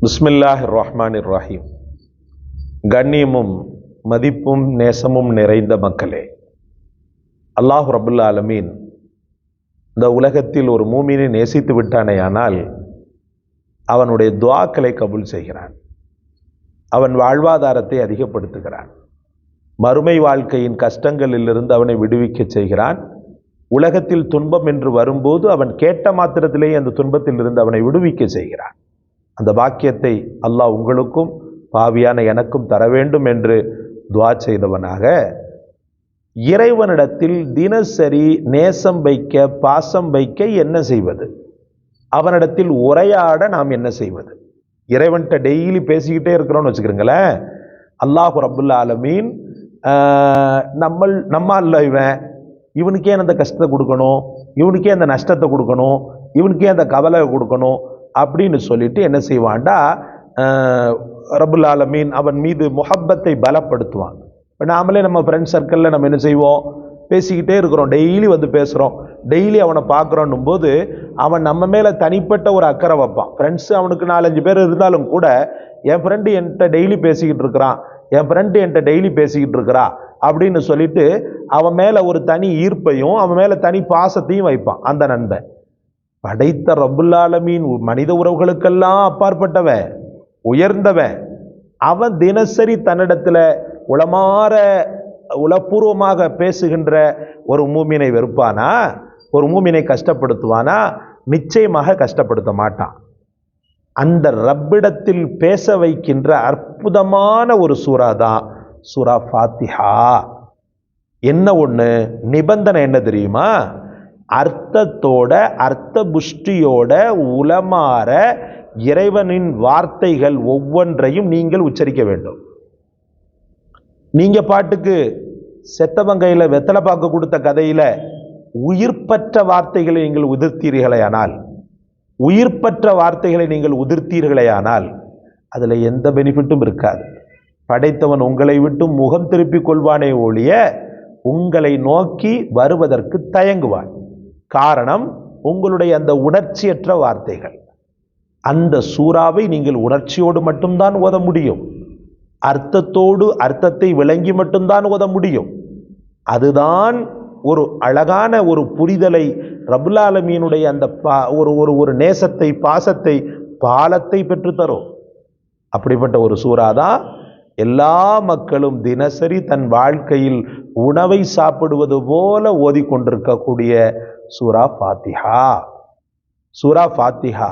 பிஸ்மில்லாஹிர் ரஹ்மானிர் ரஹீம். கண்ணியமும் மதிப்பும் நேசமும் நிறைந்த மக்களே, அல்லாஹ் ரப்புல் ஆலமீன் இந்த உலகத்தில் ஒரு மூமினை நேசித்து விட்டானேயானால் அவனுடைய துஆக்களை கபூல் செய்கிறான். அவன் வாழ்வாதாரத்தை அதிகப்படுத்துகிறான். மறுமை வாழ்க்கையின் கஷ்டங்களிலிருந்து அவனை விடுவிக்க செய்கிறான். உலகத்தில் துன்பம் என்று வரும்போது அவன் கேட்ட மாத்திரத்திலேயே அந்த துன்பத்தில் இருந்து அவனை விடுவிக்க செய்கிறான். அந்த பாக்கியத்தை அல்லாஹ் உங்களுக்கும் பாவியான எனக்கும் தர வேண்டும் என்று துஆ செய்தவனாக, இறைவனிடத்தில் தினசரி நேசம் வைக்க, பாசம் வைக்க என்ன செய்வது, அவனிடத்தில் உரையாட நாம் என்ன செய்வது? இறைவன்கிட்ட டெய்லி பேசிக்கிட்டே இருக்கிறோம்னு வச்சுக்கிறீங்களேன். அல்லாஹ் ரப்புல் ஆலமீன் நம்ம இவனுக்கே அந்த கஷ்டத்தை கொடுக்கணும், இவனுக்கே அந்த நஷ்டத்தை கொடுக்கணும், இவனுக்கே அந்த கவலை கொடுக்கணும் அப்படின்னு சொல்லிட்டு என்ன செய்வான்டா, ரப்புல் ஆலமீன் அவன் மீது முஹப்பத்தை பலப்படுத்துவான். இப்போ நாமளே நம்ம ஃப்ரெண்ட்ஸ் சர்க்கிளில் நம்ம என்ன செய்வோம், பேசிக்கிட்டே இருக்கிறோம், டெய்லி வந்து பேசுகிறோம், டெய்லி அவனை பார்க்குறோன்னும் போது அவன் நம்ம மேலே தனிப்பட்ட ஒரு அக்கறை வைப்பான். ஃப்ரெண்ட்ஸு அவனுக்கு 4-5 பேர் இருந்தாலும் கூட, என் ஃப்ரெண்டு என்கிட்ட டெய்லி பேசிக்கிட்டு இருக்கிறான், என் ஃப்ரெண்டு என்கிட்ட டெய்லி பேசிக்கிட்டு இருக்கிறா அப்படின்னு சொல்லிட்டு அவன் மேலே ஒரு தனி ஈர்ப்பையும் அவன் மேலே தனி பாசத்தையும் வைப்பான் அந்த நண்பன். படைத்த ரப்புல் ஆலமீன் மனித உறவுகளுக்கெல்லாம் அப்பாற்பட்டவன், உயர்ந்தவன். அவன் தினசரி தன்னிடத்துல உளப்பூர்வமாக பேசுகின்ற ஒரு மூமினை வெறுப்பானா, ஒரு மூமினை கஷ்டப்படுத்துவானா? நிச்சயமாக கஷ்டப்படுத்த மாட்டான். அந்த ரப்பிடத்தில் பேச வைக்கின்ற அற்புதமான ஒரு சூரா தான் சூரா ஃபாத்திஹா. என்ன ஒன்று நிபந்தனை என்ன தெரியுமா? அர்த்தத்தோட, அர்த்த புஷ்டியோட உளமாற இறைவனின் வார்த்தைகள் ஒவ்வொன்றையும் நீங்கள் உச்சரிக்க வேண்டும். நீங்க பாட்டுக்கு செத்தவங்கையில் வெத்தலை பாக்கு கொடுத்த கதையில உயிர்ப்பற்ற வார்த்தைகளை நீங்கள் உதிர்த்தீர்களேயானால் அதுல எந்த பெனிஃபிட்டும் இருக்காது. படைத்தவன் உங்களை விட்டு முகம் திருப்பிக் கொள்வானே ஒழிய உங்களை நோக்கி வருவதற்கு தயங்குவான். காரணம், உங்களுடைய அந்த உணர்ச்சியற்ற வார்த்தைகள். அந்த சூறாவை நீங்கள் உணர்ச்சியோடு மட்டும்தான் ஓத முடியும், அர்த்தத்தோடு அர்த்தத்தை விளங்கி மட்டும்தான் ஓத முடியும். அதுதான் ஒரு அழகான ஒரு புரிதலை, ரப்புல் ஆலமீனுடைய அந்த ஒரு நேசத்தை, பாசத்தை, பாலத்தை பெற்றுத்தரும். அப்படிப்பட்ட ஒரு சூறா தான் எல்லா மக்களும் தினசரி தன் வாழ்க்கையில் உணவை சாப்பிடுவது போல ஓதிக்கொண்டிருக்கக்கூடிய சூரா ஃபாத்திஹா. சூரா ஃபாத்திஹா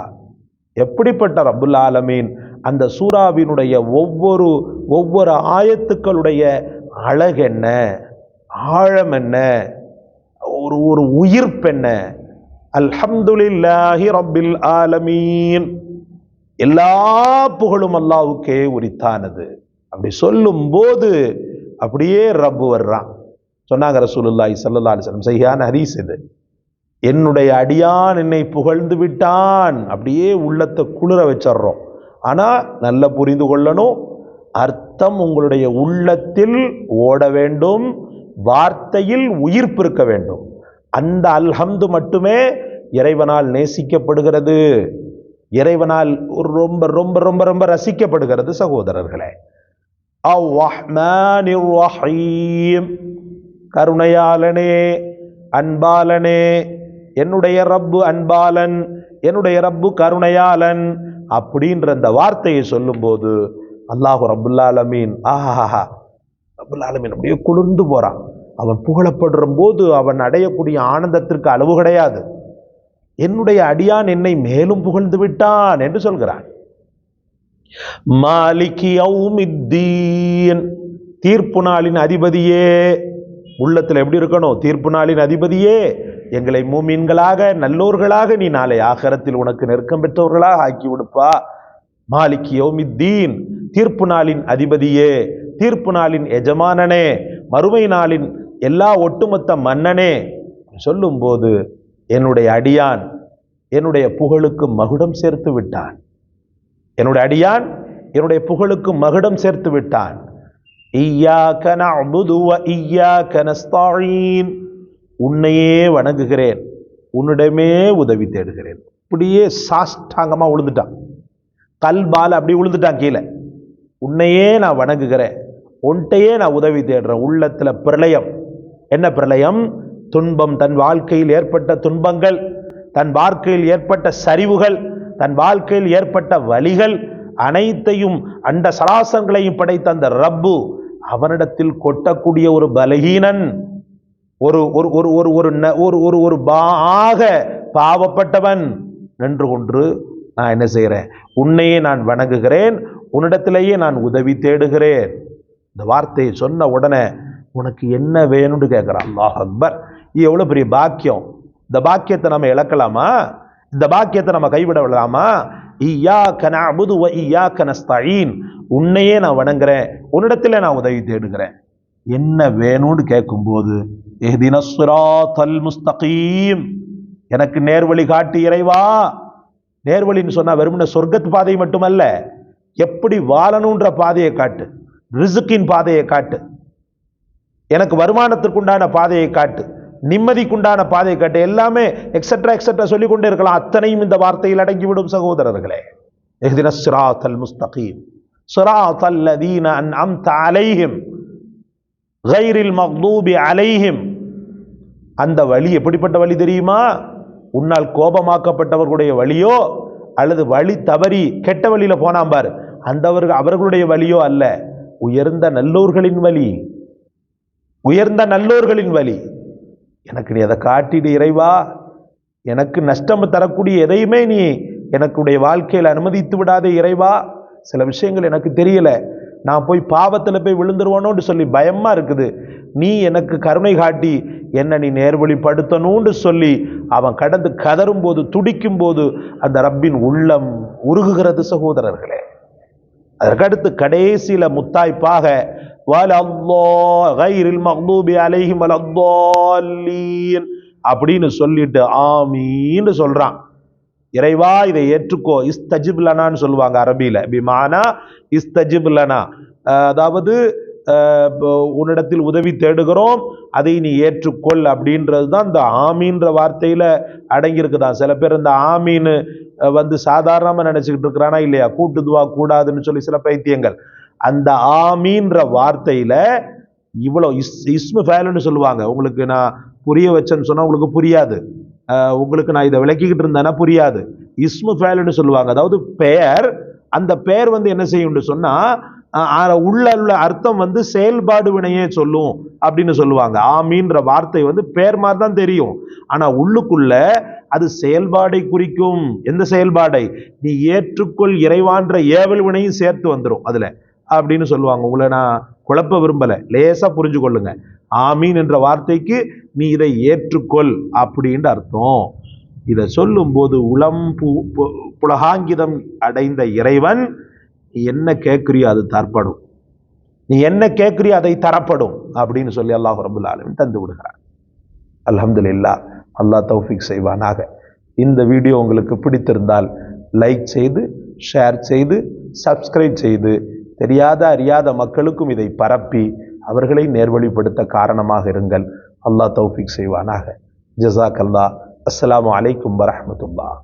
எப்படிப்பட்ட ரப்புல் ஆலமீன் அந்த சூறாவினுடைய ஒவ்வொரு ஆயத்துக்களுடைய அழகு என்ன, ஆழம் என்ன, ஒரு உயிர்ப்பு என்ன. அல்ஹம்துலில்லாஹி ரப்பில் ஆலமீன், எல்லா புகழும் அல்லாஹ்வுக்கே உரித்தானது. அப்படி சொல்லும் போது அப்படியே ரப்பு வர்றான். சொன்னாங்க ரசூலுல்லாஹி ஸல்லல்லாஹு அலைஹி வஸல்லம், சஹீஹான ஹதீஸ் இது, என்னுடைய அடியான் என்னை புகழ்ந்து விட்டான். அப்படியே உள்ளத்தை குளிர வச்சிடறோம். ஆனா நல்லா புரிந்து கொள்ளணும், அர்த்தம் உங்களுடைய உள்ளத்தில் ஓட வேண்டும், வார்த்தையில் உயிர்ப்பு இருக்க வேண்டும். அந்த அல்ஹம்து மட்டுமே இறைவனால் நேசிக்கப்படுகிறது, இறைவனால் ரொம்ப ரொம்ப ரொம்ப ரொம்ப ரசிக்கப்படுகிறது. சகோதரர்களே, அர்-ரஹ்மானிர் ரஹீம், கருணையாளனே, அன்பாளனே, என்னுடைய ரப்பு அன்பாளன், என்னுடைய ரப்பு கருணையாளன் அப்படின்ற அந்த வார்த்தையை சொல்லும்போது அல்லாஹ் ரப்புல் ஆலமீன் ரப்புல் ஆலமீன் அப்படியே குளிர்ந்து போறான். அவன் புகழப்படுற போது அவன் அடையக்கூடிய ஆனந்தத்திற்கு அளவு கிடையாது. என்னுடைய அடியான் என்னை மேலும் புகழ்ந்து விட்டான் என்று சொல்கிறான். மாலிகி யௌமித்தீன், தீர்ப்பு நாளின் அதிபதியே. உள்ளத்தில் எப்படி இருக்கணும்? தீர்ப்பு நாளின் அதிபதியே, எங்களை மூமீன்களாக, நல்லோர்களாக நீ நாளை ஆகிரத்தில் உனக்கு நெருக்கம் பெற்றவர்களாக ஆக்கி விடுப்பா. மாலிகி யௌமித்தீன், தீர்ப்பு நாளின் அதிபதியே, தீர்ப்பு நாளின் எஜமானனே, மறுமை நாளின் எல்லா ஒட்டுமொத்த மன்னனே சொல்லும் போது என்னுடைய அடியான் என்னுடைய புகழுக்கு மகுடம் சேர்த்து விட்டான். என்னுடைய அடியான் என்னுடைய புகழுக்கு மகுடம் சேர்த்து விட்டான். இய்யாக நஅ்புது வ இய்யாக நஸ்தஈன், உன்னையே வணங்குகிறேன், உன்னிடமே உதவி தேடுகிறேன். இப்படியே சாஷ்டாங்கமா விழுந்துட்டான். கல்பால் அப்படி விழுந்துட்டான் கீழே. உன்னையே நான் வணங்குகிறேன், உன்கிட்டையே நான் உதவி தேடுறேன். உள்ளத்துல பிரளயம். என்ன பிரளயம்? துன்பம், தன் வாழ்க்கையில் ஏற்பட்ட துன்பங்கள், தன் வாழ்க்கையில் ஏற்பட்ட சரிவுகள், தன் வாழ்க்கையில் ஏற்பட்ட வலிகள் அனைத்தையும் அண்ட சராசரங்களையும் படைத்த அந்த ரப்பு அவனிடத்தில் கொட்டக்கூடிய ஒரு பலகீனன், ஒரு ஒரு ஒரு ஒரு ஒரு ஒரு ஒரு பாக பாவப்பட்டவன் நின்று கொண்டு நான் என்ன செய்கிறேன்? உன்னையே நான் வணங்குகிறேன், உன்னிடத்திலேயே நான் உதவி தேடுகிறேன். இந்த வார்த்தையை சொன்ன உடனே உனக்கு என்ன வேணும்னு கேட்கிறான். அல்லாஹ் அக்பர்! எவ்வளவு பெரிய பாக்கியம்! இந்த பாக்கியத்தை நம்ம இழக்கலாமா? இந்த பாக்கியத்தை நம்ம கைவிட விடலாமா? இய்யாக நஅபுது வ இய்யாக நஸ்தஈன். உன்னையே நான் வணங்குறேன், உன்னிடத்திலே நான் உதவி தேடுகிறேன். என்ன வேணும்னு கேட்கும்போது இஹ்தினஸ் ஸிராத்தல் முஸ்தகீம், எனக்கு நேர்வழி காட்டு இறைவா. நேர்வழின்னு சொன்னா வெறுமனே சொர்க்கத்து பாதை மட்டுமல்ல, எப்படி வாழணுன்ற பாதையை காட்டு, ரிஸ்கின் பாதையை காட்டு, எனக்கு வருமானத்திற்குண்டான பாதையை காட்டு, நிம்மதிக்குண்டான பாதையை காட்டு. எல்லாமே எக்ஸெட்ரா எக்ஸெட்ரா சொல்லிக் கொண்டே இருக்கலாம். அத்தனையும் இந்த வார்த்தையில் அடங்கிவிடும் சகோதரர்களே. இஹ்தினஸ் ஸிராத்தல் முஸ்தகீம் ஸிராத்தல் லதீன அன்அம்த அலைஹிம் கைரில் மக்தூபி அலைஹிம். அந்த வழி எப்படிப்பட்ட வழி தெரியுமா? உன்னால் கோபமாக்கப்பட்டவர்களுடைய வழியோ அல்லது வழி தவறி கெட்ட வழியில போனாம் பாரு, அந்த அவர்களுடைய வழியோ அல்ல, உயர்ந்த நல்லோர்களின் வழி, உயர்ந்த நல்லோர்களின் வழி. எனக்கு நீ அதை காட்டிடு இறைவா. எனக்கு நஷ்டம் தரக்கூடிய எதையுமே நீ எனக்குடைய வாழ்க்கையில் அனுமதித்து விடாதே இறைவா. சில விஷயங்கள் எனக்கு தெரியல, நான் போய் பாவத்தில் போய் விழுந்துருவானோன்னு சொல்லி பயமா இருக்குது. நீ எனக்கு கருணை காட்டி என்ன நீ நேர்வழிப்படுத்தணும்னு சொல்லி அவன் கடந்து கதரும் போது, துடிக்கும் போது அந்த ரப்பின் உள்ளம் உருகுகிறது சகோதரர்களே. அதற்கடுத்து கடைசியில முத்தாய்ப்பாக அப்படின்னு சொல்லிட்டு ஆமீன்னு சொல்றான். இறைவா இதை ஏற்றுக்கோ. இஸ்தஜிப் லனான்னு சொல்லுவாங்க அரபியில. பிமானா இஸ்தஜிப் லனா, அதாவது உன்னிடத்தில் உதவி தேடுகிறோம், அதை நீ ஏற்றுக்கொள் அப்படின்றது தான் இந்த ஆமீன்ற வார்த்தையில அடங்கியிருக்குதான். சில பேர் இந்த ஆமீன்னு சாதாரணமா நினைச்சுக்கிட்டு இருக்கிறானா இல்லையா, கூட்டுதுவா கூடாதுன்னு சொல்லி சில பைத்தியங்கள். அந்த ஆமீன்ற வார்த்தையில இவ்வளவு இஸ்மு ஃபேலுன்னு சொல்லுவாங்க. உங்களுக்கு நான் புரிய வச்சேன்னு சொன்னா உங்களுக்கு புரியாது, உங்களுக்கு நான் இதை விளக்கிக்கிட்டு இருந்தேன்னா புரியாது. இஸ்மு ஃபேலுன்னு சொல்லுவாங்க. அதாவது பெயர், அந்த பெயர் என்ன செய்யும் சொன்னா உள்ள அர்த்தம் செயல்பாடு வினையே சொல்லும் அப்படின்னு சொல்லுவாங்க. ஆமீன்ற வார்த்தை பெயர் மாதிரி தான் தெரியும், ஆனா உள்ளுக்குள்ள அது செயல்பாடை குறிக்கும். எந்த செயல்பாடை? நீ ஏற்றுக்கொள் இறைவான்ற ஏவல் வினையும் சேர்த்து வந்துடும் அதுல அப்படின்னு சொல்லுவாங்க. உங்களை நான் குழப்ப விரும்பல, லேசா புரிஞ்சு கொள்ளுங்க. ஆமீன் என்ற வார்த்தைக்கு நீ இதை ஏற்றுக்கொள் அப்படின்ற அர்த்தம். இதை சொல்லும் போது உளம் புலகாங்கிதம் அடைந்த இறைவன், நீ என்ன கேட்கிறியோ அது தரப்படும், நீ என்ன கேட்கிறியோ அதை தரப்படும் அப்படின்னு சொல்லி அல்லாஹ் ரப்பல் ஆலமீன் தந்து விடுகிறார். அல்ஹம்துலில்லாஹ். அல்லாஹ் தௌஃபீக் செய்வானாக. இந்த வீடியோ உங்களுக்கு பிடித்திருந்தால் லைக் செய்து, ஷேர் செய்து, சப்ஸ்கிரைப் செய்து, தெரியாத அறியாத மக்களுக்கும் இதை பரப்பி அவர்களை நேர்வழிப்படுத்த காரணமாக இருங்கள். அல்லாஹ் தௌஃபீக் செய்வானாக. ஜஸாக்கல்லாஹ். அஸ்ஸலாமு அலைக்கும் வரஹ்மத்துல்லாஹ்.